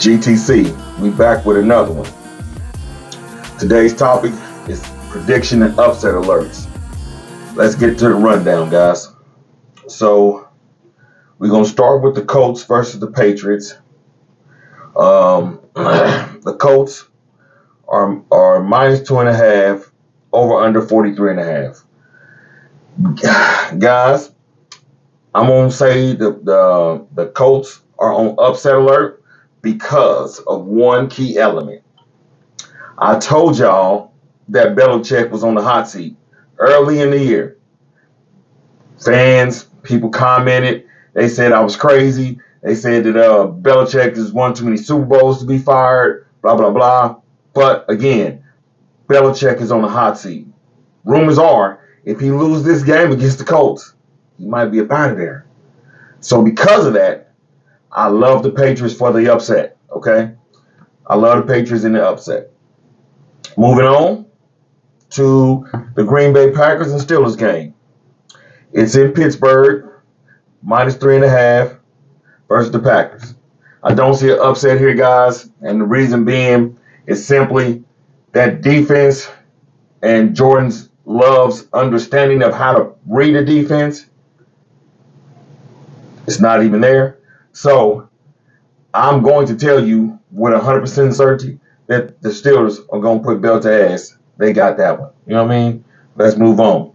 GTC, we back with another one. Today's topic is prediction and upset alerts. Let's get to the rundown, guys. So we're gonna start with the Colts versus the Patriots. The Colts are minus 2.5, over under 43.5. Guys, I'm gonna say the Colts are on upset alert because of one key element. I told y'all that Belichick was on the hot seat early in the year. Fans, people commented. They said I was crazy. They said that Belichick has won too many Super Bowls to be fired, blah, blah, blah. But again, Belichick is on the hot seat. Rumors are, if he loses this game against the Colts, he might be up out of there. So because of that, I love the Patriots for the upset, okay? I love the Patriots in the upset. Moving on to the Green Bay Packers and Steelers game. It's in Pittsburgh, minus 3.5 versus the Packers. I don't see an upset here, guys, and the reason being is simply that defense and Jordan Love's understanding of how to read a defense. It's not even there. So I'm going to tell you with 100% certainty that the Steelers are going to put belt to ass. They got that one. You know what I mean? Let's move on.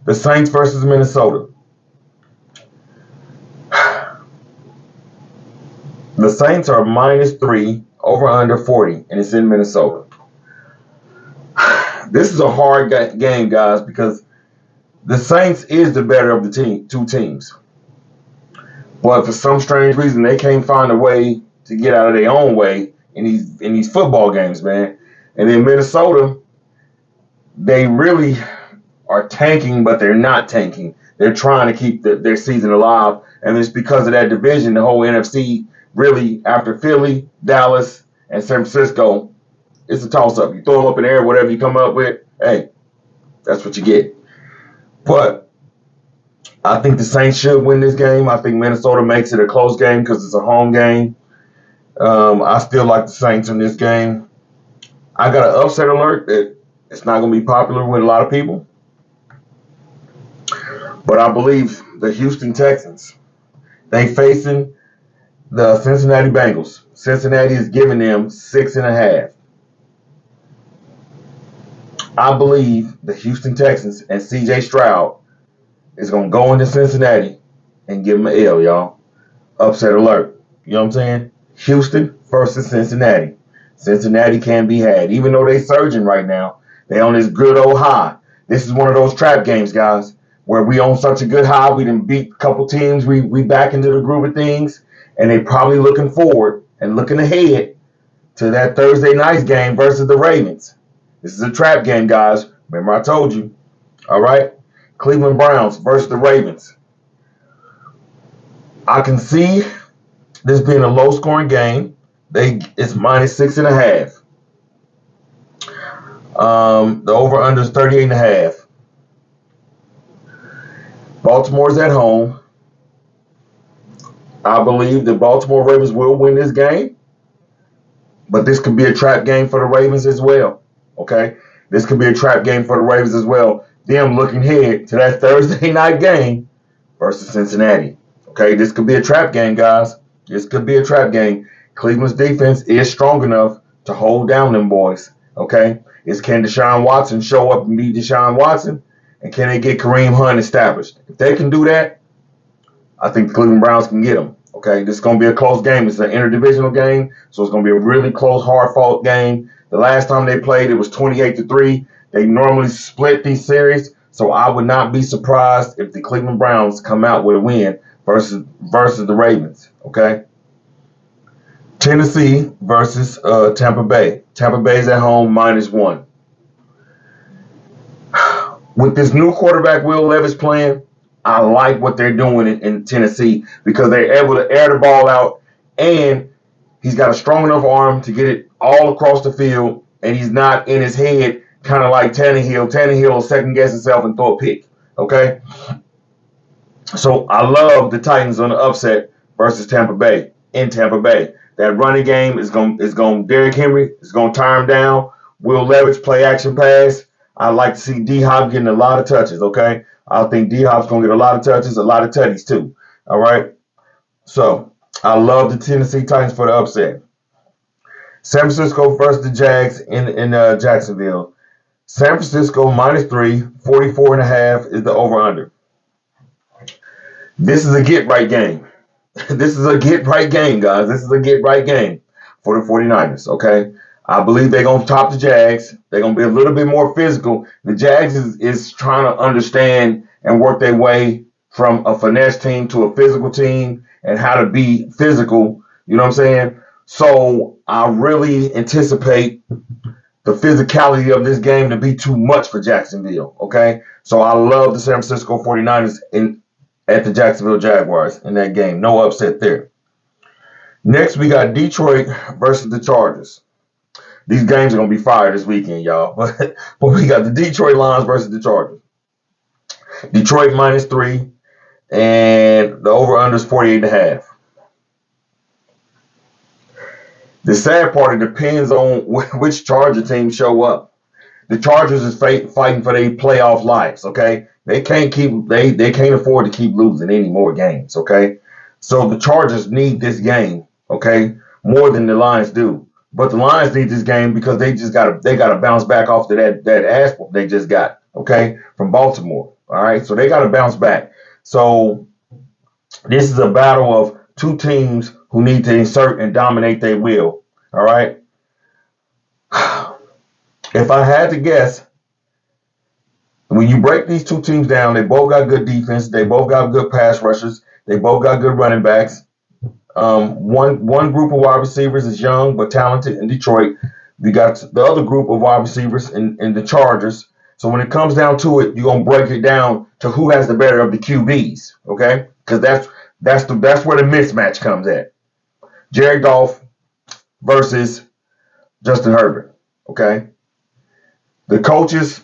The Saints versus Minnesota. The Saints are minus 3, over under 40, and it's in Minnesota. This is a hard game, guys, because the Saints is the better of the two teams. But for some strange reason, they can't find a way to get out of their own way in these football games, man. And in Minnesota, they really are tanking, but they're not tanking. They're trying to keep their season alive, and it's because of that division, the whole NFC, really, after Philly, Dallas, and San Francisco, it's a toss-up. You throw them up in the air, whatever you come up with, hey, that's what you get. But I think the Saints should win this game. I think Minnesota makes it a close game because it's a home game. I still like the Saints in this game. I got an upset alert that it's not going to be popular with a lot of people. But I believe the Houston Texans, they facing the Cincinnati Bengals. Cincinnati is giving them 6.5. I believe the Houston Texans and C.J. Stroud is going to go into Cincinnati and give them an L, y'all. Upset alert. You know what I'm saying? Houston versus Cincinnati. Cincinnati can be had. Even though they surging right now, they on this good old high. This is one of those trap games, guys, where we on such a good high. We done beat a couple teams. We back into the groove of things. And they probably looking forward and looking ahead to that Thursday night game versus the Ravens. This is a trap game, guys. Remember I told you. All right? Cleveland Browns versus the Ravens. I can see this being a low-scoring game. It's minus 6.5. The over-under is 38.5. Baltimore's at home. I believe the Baltimore Ravens will win this game, but this could be a trap game for the Ravens as well. Okay? This could be a trap game for the Ravens as well. Them looking ahead to that Thursday night game versus Cincinnati. Okay? This could be a trap game, guys. This could be a trap game. Cleveland's defense is strong enough to hold down them boys. Okay? Can Deshaun Watson show up and beat Deshaun Watson? And can they get Kareem Hunt established? If they can do that, I think the Cleveland Browns can get them. Okay, this is going to be a close game. It's an interdivisional game, so it's going to be a really close, hard-fought game. The last time they played, it was 28-3. They normally split these series, so I would not be surprised if the Cleveland Browns come out with a win versus the Ravens. Okay. Tennessee versus Tampa Bay. Tampa Bay's at home, minus 1. With this new quarterback Will Levis playing, I like what they're doing in Tennessee because they're able to air the ball out, and he's got a strong enough arm to get it all across the field, and he's not in his head kind of like Tannehill. Tannehill will second-guess himself and throw a pick, okay? So I love the Titans on the upset versus Tampa Bay. in Tampa Bay. That running game is going Derrick Henry is going to tire him down. Will Levis play action pass. I like to see D Hop getting a lot of touches. Okay, I think D Hop's going to get a lot of touches, a lot of tutties too. All right. So I love the Tennessee Titans for the upset. San Francisco versus the Jags in Jacksonville. San Francisco -3, 44.5 is the over/under. This is a get-right game. This is a get-right game, guys. This is a get-right game for the 49ers, okay? I believe they're going to top the Jags. They're going to be a little bit more physical. The Jags is trying to understand and work their way from a finesse team to a physical team and how to be physical. You know what I'm saying? So I really anticipate the physicality of this game to be too much for Jacksonville, okay? So I love the San Francisco 49ers at the Jacksonville Jaguars in that game. No upset there. Next, we got Detroit versus the Chargers. These games are going to be fire this weekend, y'all. But we got the Detroit Lions versus the Chargers. Detroit -3, and the over-under is 48.5. The sad part, it depends on which Charger team show up. The Chargers is fighting for their playoff lives, okay? They can't afford to keep losing any more games, okay? So the Chargers need this game, okay, more than the Lions do. But the Lions need this game because they gotta bounce back off to that ass they just got, okay, from Baltimore. All right, so they gotta bounce back. So this is a battle of two teams who need to insert and dominate their will. All right. If I had to guess, when you break these two teams down, they both got good defense. They both got good pass rushers. They both got good running backs. One group of wide receivers is young but talented in Detroit. We got the other group of wide receivers in the Chargers. So when it comes down to it, you're gonna break it down to who has the better of the QBs, okay? Because that's where the mismatch comes at. Jared Goff versus Justin Herbert, okay? The coaches,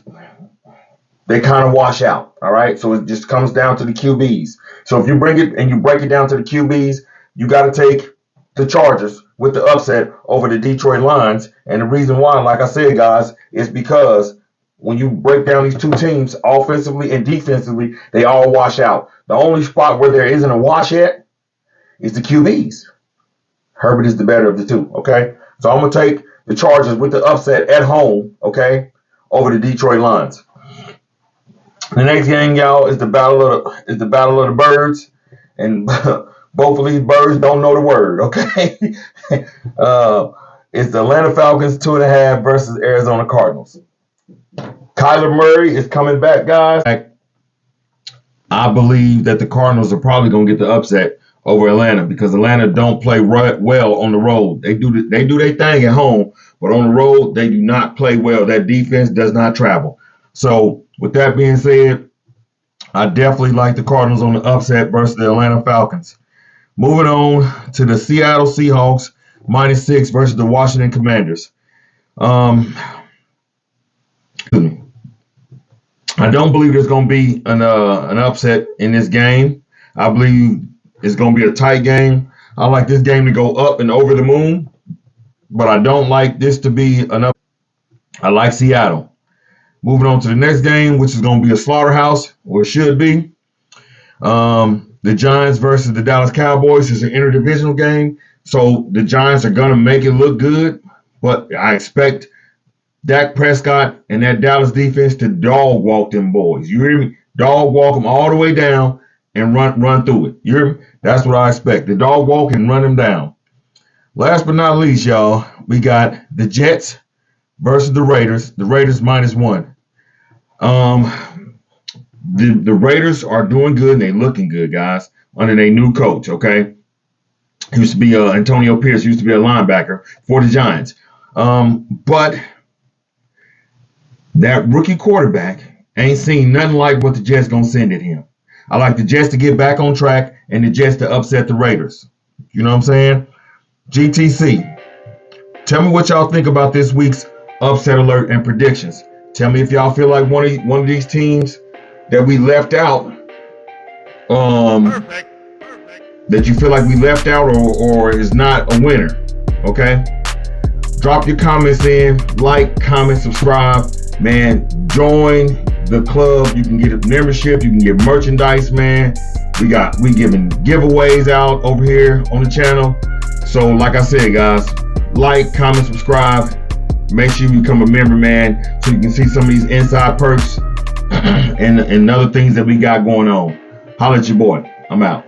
they kind of wash out, all right? So it just comes down to the QBs. So if you bring it and you break it down to the QBs, you got to take the Chargers with the upset over the Detroit Lions. And the reason why, like I said, guys, is because when you break down these two teams offensively and defensively, they all wash out. The only spot where there isn't a wash at is the QBs. Herbert is the better of the two, okay? So I'm going to take the Chargers with the upset at home, okay, over the Detroit Lions. The next game, y'all, is the battle of the birds, and both of these birds don't know the word, okay? It's the Atlanta Falcons 2.5 versus Arizona Cardinals. Kyler Murray is coming back, guys. I believe that the Cardinals are probably going to get the upset over Atlanta because Atlanta don't play well on the road. They do their thing at home, but on the road they do not play well. That defense does not travel. So with that being said, I definitely like the Cardinals on the upset versus the Atlanta Falcons. Moving on to the Seattle Seahawks -6 versus the Washington Commanders. I don't believe there's going to be an upset in this game. I believe it's going to be a tight game. I like this game to go up and over the moon, but I don't like this to be an up. I like Seattle. Moving on to the next game, which is going to be a slaughterhouse, or it should be. The Giants versus the Dallas Cowboys is an interdivisional game, so the Giants are going to make it look good, but I expect Dak Prescott and that Dallas defense to dog walk them boys. You hear me? Dog walk them all the way down and run through it. You hear me? That's what I expect. The dog walk and run them down. Last but not least, y'all, we got the Jets versus the Raiders. The Raiders -1. The Raiders are doing good and they looking good, guys, under their new coach, okay? Used to be Antonio Pierce, used to be a linebacker for the Giants. But that rookie quarterback ain't seen nothing like what the Jets gonna send at him. I like the Jets to get back on track and the Jets to upset the Raiders. You know what I'm saying? GTC, tell me what y'all think about this week's upset alert and predictions. Tell me if y'all feel like one of these teams that we left out that you feel like we left out or is not a winner. Okay? Drop your comments in, like, comment, subscribe. Man, join the club. You can get a membership, you can get merchandise, man. We giving giveaways out over here on the channel. So like I said, guys, like, comment, subscribe. Make sure you become a member, man, so you can see some of these inside perks and other things that we got going on. Holla at your boy. I'm out.